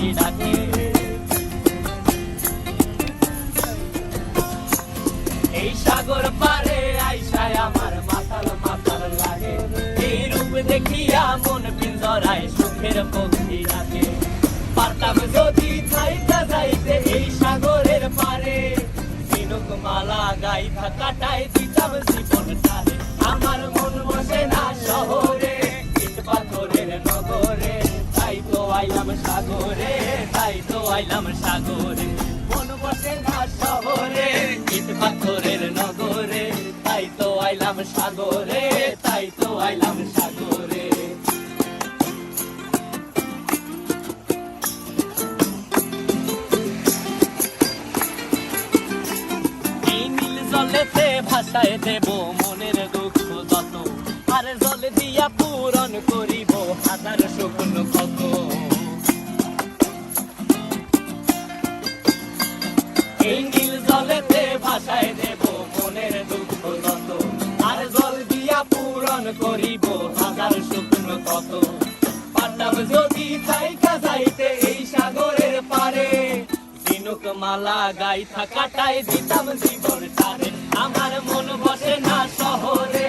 পাখি ডাকে। এই সাগর পারে আইসায় আমার মাতাল মাতাল লাগে, এই রূপ দেখিয়া মন পিঞ্জরায় সুখের পক্ষী ডাকে। পারতাম যদি থাইকা যাইতে এই সাগরের পারে, ঝিনুক মালা গাইথা কাটাই দিতাম জীবনটারে। আমার মন বসে না শহরে, ইট পাথরের নগরে, তাই তো আইলাম সাগরে, তাই তো আইলাম সাগরে। মন বসে না শহরে, ইট পাথরের নগরে, তাই তো আইলাম সাগরে, তাই তো আইলাম সাগরে। জলেতে ভাসায় দেব মনের দুঃখ যত, আর জল দিয়া পূরণ করিব হাজার শুকন ক্ষত। এই নীল জলেতে ভাসায় দেব মনের দুঃখ যত, আর জল দিয়া পূরণ করিব হাজার শুকন ক্ষত। পারতাম যদি থাইকা যাইতে এই সাগরের পারে, ঝিনুক মালা গাইথা কাটাই দিতাম জীবনটারে। আমার মন বসে না শহরে,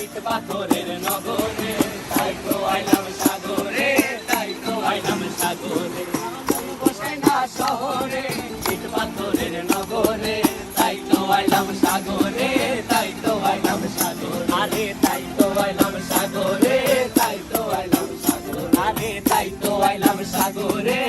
ইট পাথরের নগরে, তাই তো আইলাম সাগরে, তাই তো আইলাম সাগরে। মন বসে না শহরে, ইট পাথরের নগরে, তাই তো আইলাম সাগরে, তাই তো আইলাম সাগরে। আরে তাই তো আইলাম সাগরে, তাই তো আইলাম সাগরে। আরে তাই তো আইলাম সাগরে,